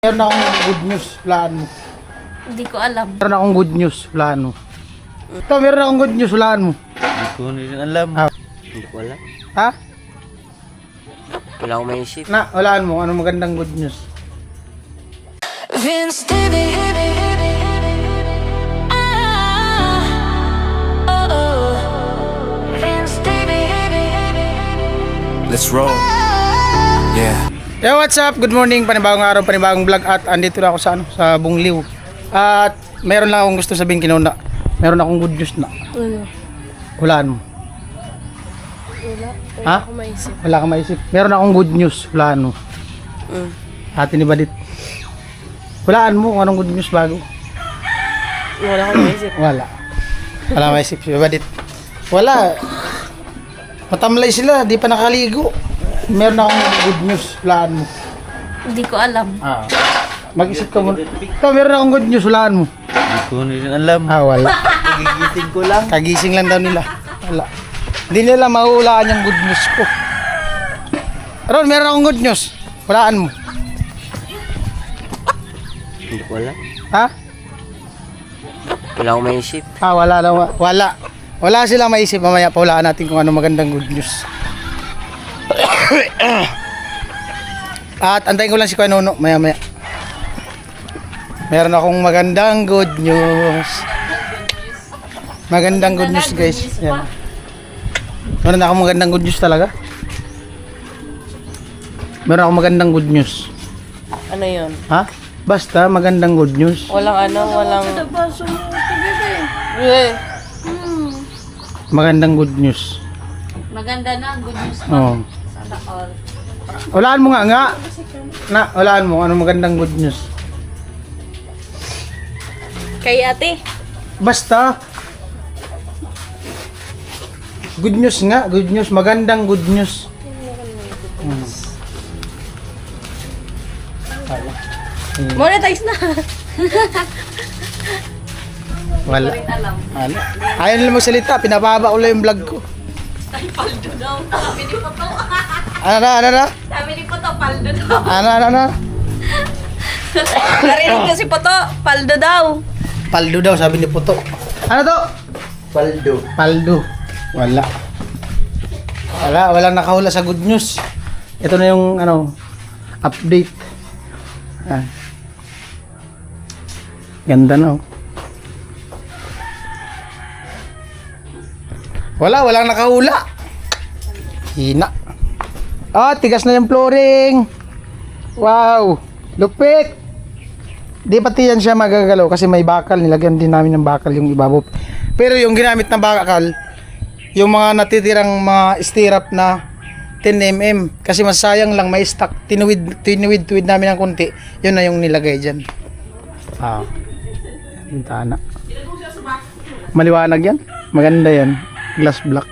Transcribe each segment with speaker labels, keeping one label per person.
Speaker 1: Meron akong good news, hulaan mo.
Speaker 2: Hindi ko alam.
Speaker 1: Meron akong good news, hulaan mo. Ito, meron akong good news, hulaan mo.
Speaker 3: Hindi ko rin alam. Hindi ko alam.
Speaker 1: Ha?
Speaker 3: Wala akong maisip.
Speaker 1: Na, hulaan mo, anong magandang good news?
Speaker 4: Vince Davy. Vince Davy.
Speaker 5: Let's roll. Yeah.
Speaker 1: Yo, what's up? Good morning, panibagong araw, panibagong vlog. At andito na ako sa, sa Bungliw. At meron lang akong gusto sabihin kinuna. Meron akong good news na.
Speaker 2: Ano?
Speaker 1: Hulaan mo.
Speaker 2: Wala.
Speaker 1: Ha?
Speaker 2: Ako maisip.
Speaker 1: Wala kang maisip. Meron akong good news, hulaan mo. Ate ni Badit. Hulaan mo kung anong good news bago.
Speaker 2: Wala akong maisip.
Speaker 1: Wala. Wala maisip si Badit. Wala. Matamlay sila, di pa nakaligo. Meron akong good news, hulaan mo.
Speaker 2: Hindi ko alam.
Speaker 1: Mag-isip ka muna. Ito, meron akong good news, hulaan mo.
Speaker 3: Hindi ko rin alam.
Speaker 1: Wala.
Speaker 3: Gigising ko lang.
Speaker 1: Kagising lang daw nila. Wala. Hindi nila mahulaan yung good news ko. Ron, meron akong good news. Hulaan mo.
Speaker 3: Hindi ko alam.
Speaker 1: Ha?
Speaker 3: Wala akong maisip.
Speaker 1: Wala lang. Wala. Wala silang maisip. Mamaya paulaan natin kung ano magandang good news. At antayin ko lang si Kuya Nono. Maya. Meron akong magandang good news. Magandang good news, guys. Yan. Meron akong magandang good news talaga. Meron akong magandang good news.
Speaker 2: Ano yun?
Speaker 1: Ha? Basta magandang good news.
Speaker 2: Walang walang...
Speaker 1: Magandang good news.
Speaker 2: Maganda na, good news
Speaker 1: Oo.
Speaker 2: Sana all.
Speaker 1: Hulaan mo nga. Na, hulaan mo. Ano magandang good news?
Speaker 2: Kay ate.
Speaker 1: Basta. Good news nga. Good news. Magandang good news.
Speaker 2: Monetize na.
Speaker 1: Wala.
Speaker 2: Hindi ko rin alam.
Speaker 1: Ano? Ayaw nila magsalita. Pinababa ko lang yung vlog ko.
Speaker 2: Ay, paldo daw. Sabi ni Poto.
Speaker 1: Ano na?
Speaker 2: Sabi ni Poto, paldo daw.
Speaker 1: Ano?
Speaker 2: Narinig ko si Poto, paldo daw.
Speaker 1: Paldo daw, sabi ni Puto. Ano to? Paldo. Wala. Walang nakahula sa good news. Ito na yung update. Ganda na oh. Walang nakahula. Hina. Tigas na yung flooring. Wow. Lupit. Di pati yan siya magagalaw kasi may bakal. Nilagyan din namin ng bakal yung ibabaw. Pero yung ginamit na bakal, yung mga natitirang mga stirrup na 10mm. Kasi masayang lang may stock. Tinuwid namin ng konti. Yun na yung nilagay dyan. Bintana. Maliwanag yan. Maganda yan. Glass black.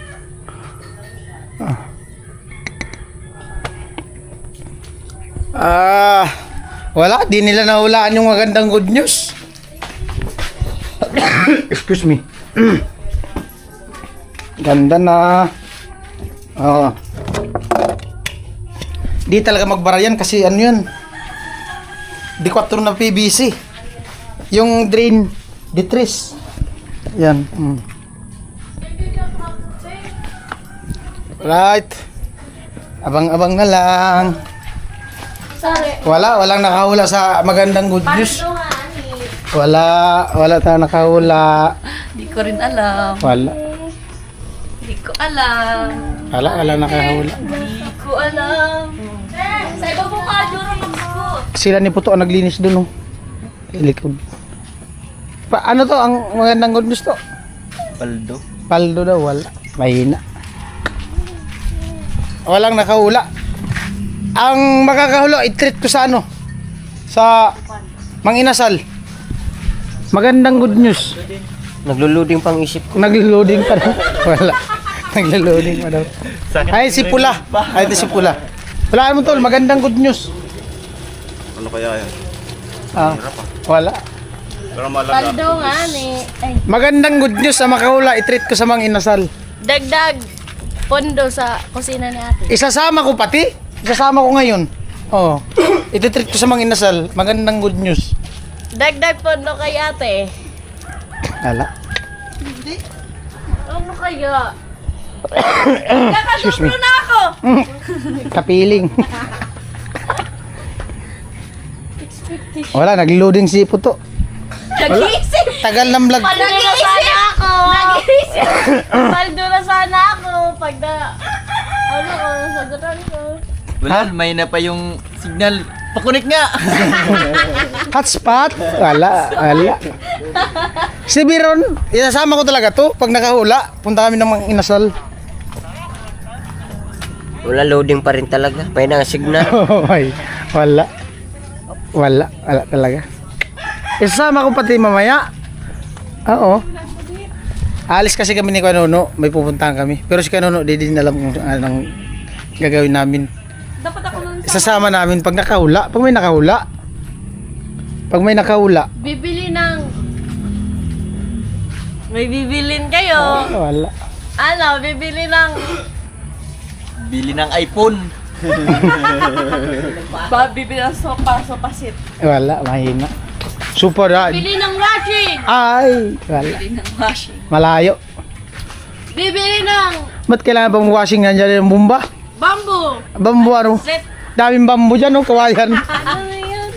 Speaker 1: Wala, di nila nahulaan yung magandang good news. Excuse me. Ganda na. Di talaga magbara yan kasi ano yan. Di 4 na PVC. Yung drain, di 3. Yan. Right. Abang-abang na lang. Walang nakahula sa magandang good news. Wala tayong nakahula.
Speaker 2: Hindi ko rin alam. Hindi ko alam.
Speaker 1: Wala nakahula.
Speaker 2: Hindi ko alam. Sa iba po ka, Juro, mag-scoot.
Speaker 1: Sila ni Puto ang naglinis dun, oh. Ilikod. Ano to? Ang magandang good news to?
Speaker 3: Paldo.
Speaker 1: Paldo daw, wala. Mahina. Walang nakahula. Ang makakahula, i-treat ko sa sa Manginasal. Magandang good news.
Speaker 3: Naglo-loading pang isip ko.
Speaker 1: Naglo-loading pa daw. Wala. Naglo-loading pa daw. Ay, si Pula. Ay, ito si Pula. Wala mo tol, magandang good news.
Speaker 5: Ano kaya yan?
Speaker 1: Wala.
Speaker 5: Pero malaga.
Speaker 2: Paldo nga ni. Ay,
Speaker 1: Magandang good news sa makahula, i-treat ko sa Manginasal.
Speaker 2: dagdag pondo sa kusina ni ate.
Speaker 1: Isasama ko pati. Isasama ko ngayon. Oh. Iti-treat ko sa mga inasal. Magandang good news.
Speaker 2: Dagdag po no kay ate.
Speaker 1: Ala.
Speaker 2: Ano kaya?
Speaker 1: Excuse me.
Speaker 2: Kakasuplo na ako!
Speaker 1: Kapiling.
Speaker 2: Expectation.
Speaker 1: Wala, nag-loading si Puto.
Speaker 2: Nag-iisip!
Speaker 1: Tagal ng vlog.
Speaker 2: Paldo na sana ako! Nag-iisip! Paldo na sana ako pag na... Ano ko, sagutan ko.
Speaker 4: Wala, may na pa yung signal. Pakunik nga!
Speaker 1: Hotspot? Wala. Si Biron, isasama ko talaga to. Pag nakahula, punta kami ng mga inasal.
Speaker 3: Wala, loading pa rin talaga. May na signal.
Speaker 1: Ay, wala talaga. Isasama ko pati mamaya. Oo. Alis kasi kami ni Kanono, may pupuntahan kami. Pero si Kanono, di din alam kung anong gagawin namin.
Speaker 2: Dapat ako nun
Speaker 1: Isasama namin pag nakahula. Pag may nakahula.
Speaker 2: bibili ng... May bibilin kayo.
Speaker 1: Wala.
Speaker 2: Ano, bibili ng...
Speaker 4: Bili ng iPhone.
Speaker 2: Bibili ng sopa set.
Speaker 1: Wala, mahina. Super ah.
Speaker 2: Bibili ng washing!
Speaker 1: Ay, wala.
Speaker 2: Bibili ng washing.
Speaker 1: Malayo.
Speaker 2: Bibili ng
Speaker 1: Ba't kailangan bang washing nga dyan yung bumba?
Speaker 2: bamboo.
Speaker 1: Bambu ano?
Speaker 2: Set.
Speaker 1: Daming bambu dyan, no? Kawayan.
Speaker 2: Ano na yun?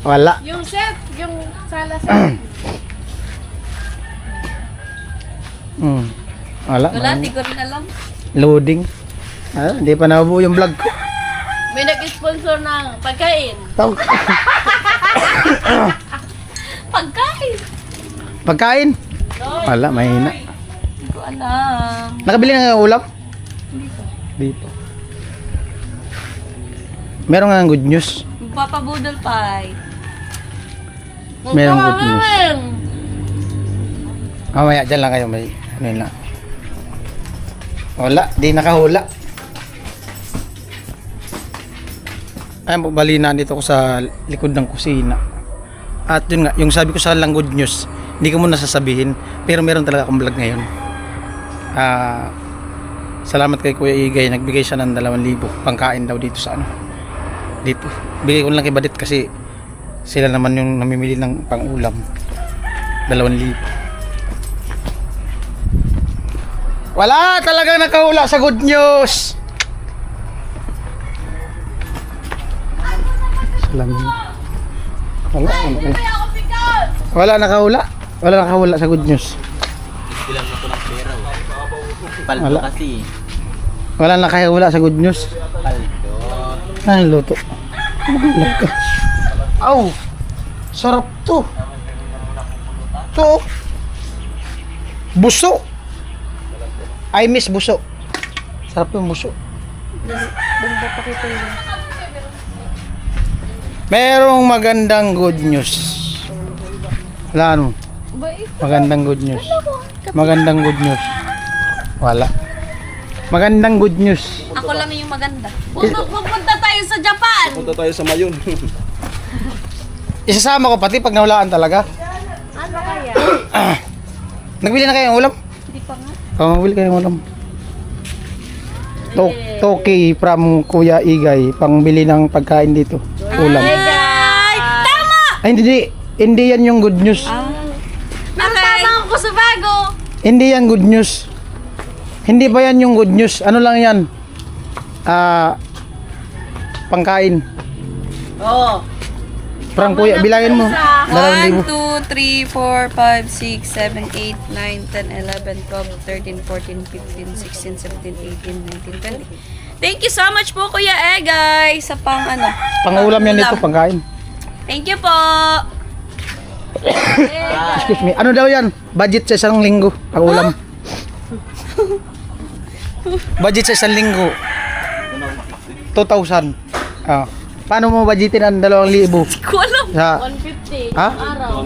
Speaker 1: Wala.
Speaker 2: Yung set. Yung sala set.
Speaker 1: Wala.
Speaker 2: Wala, di ko rin alam.
Speaker 1: Loading. Hindi pa nabuo yung vlog ko.
Speaker 2: May nag-sponsor ng pagkain.
Speaker 1: Tawag.
Speaker 2: Pagkain?
Speaker 1: Pagkain? Wala, mahina.
Speaker 2: Hindi ko alam.
Speaker 1: Nakabili na ng ulam? Dito. Meron nga good news.
Speaker 2: Magpapabudol pa.
Speaker 1: Merong good news. Mamaya, dyan lang kayo. May ano yun lang. Wala, di nakahula. Ayan po, balina dito ko sa likod ng kusina. At yun nga, yung sabi ko sa lang good news, hindi ko muna sasabihin. Pero meron talaga akong vlog ngayon. Salamat kay Kuya Igay, nagbigay siya ng 2,000 pangkain daw dito sa ano. Dito. Bigay ko lang kay Badit kasi sila naman yung namimili ng pang-ulam. 2,000. Wala talagang nakahula sa good news. Salamin. Wala nakahula. Wala nakahula sa good news.
Speaker 4: Bilang ako ng pera. Paldo
Speaker 1: Wala.
Speaker 4: kasi.
Speaker 1: Wala nakahula sa good news.
Speaker 4: Paldo.
Speaker 1: Ay, luto. Magulag ka. Aw! Sarap to. To. Buso. I miss buso. Sarap yung buso. Merong magandang good news. Wala ano? Magandang good news. Magandang good news. Wala. Magandang good news.
Speaker 2: Ako lang yung maganda. Pupunta tayo sa Japan!
Speaker 5: Punta tayo sa Mayon.
Speaker 1: Isasama ko pati pag nahulaan talaga.
Speaker 2: Ano kaya?
Speaker 1: Nagbili na kayo ng ulam?
Speaker 2: Hindi pa nga.
Speaker 1: Oo, magbili kayo ng ulam. Toki from Kuya Igay, pangbili ng pagkain dito. Ulam.
Speaker 2: Ay! Tama!
Speaker 1: Ay, hindi yan yung good news.
Speaker 2: Natama ako sa bago!
Speaker 1: Hindi yan good news. Hindi ba yan yung good news? Ano lang yan? Pangkain.
Speaker 2: Oo.
Speaker 1: Parang Kuya, bilangin mo. 2,000.
Speaker 6: 1, 2, 3, 4, 5, 6, 7, 8, 9, 10, 11, 12, 13, 14, 15, 16, 17, 18, 19, 20. Thank you so much po Kuya Egay sa pang ano.
Speaker 1: Pang-ulam yan dito, pangkain.
Speaker 6: Thank you po.
Speaker 1: Excuse me. Ano daw yan? Budget sa isang linggo. Pang-ulam. Budget sa isang linggo. 2,000. Paano mo budgetin ang 2,000?
Speaker 6: Ko alam.
Speaker 1: Sa,
Speaker 2: 150.
Speaker 1: ha?
Speaker 2: Araw.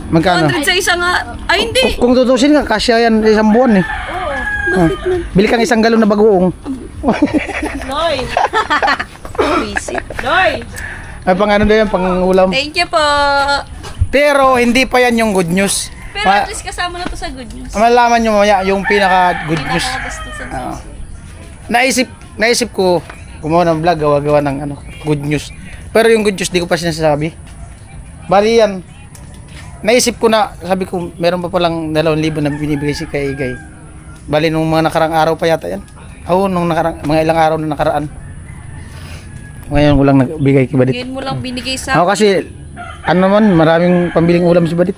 Speaker 1: Magkano?
Speaker 6: 100 sa isang ay hindi.
Speaker 1: Kung tutusin nga, kasya yan sa isang buwan eh. Bili kang isang galon na bagoong.
Speaker 2: Noy!
Speaker 6: Visit.
Speaker 2: Noy!
Speaker 1: Ay, pang ano daw yan, pang ulam.
Speaker 6: Thank you po.
Speaker 1: Pero, hindi pa yan yung good news.
Speaker 6: Pero at least kasama na to sa good news.
Speaker 1: Malalaman nyo mamaya yung pinaka good news.
Speaker 6: Pinaka-gusto sa news.
Speaker 1: Naisip ko, gumawa ng vlog, gawa-gawa ng ano, good news. Pero yung good news, di ko pa sinasabi. Bali yan, naisip ko na, sabi ko, meron pa palang 2,000 na binibigay si kay Igay. Bali, nung mga nakarang araw pa yata yan. Oo, nung mga ilang araw na nakaraan. Ngayon ko lang nagbigay kay Badit.
Speaker 6: Ngayon mo lang binigay sa
Speaker 1: Ako kasi, ano naman, maraming pambiling ulam si Badit.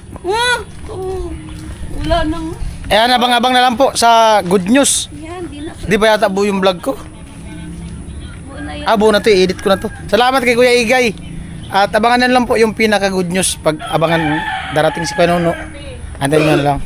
Speaker 6: Wala nang...
Speaker 1: Ayan, abang-abang na lang po sa good news.
Speaker 6: Yan, di na.
Speaker 1: Di ba yata buo yung vlog ko?
Speaker 6: Buo na yan.
Speaker 1: Buo na to, i-edit ko na to. Salamat kay Kuya Igay. At abangan na lang po yung pinaka good news pag abangan darating si Panuno. Antayin nyo na lang.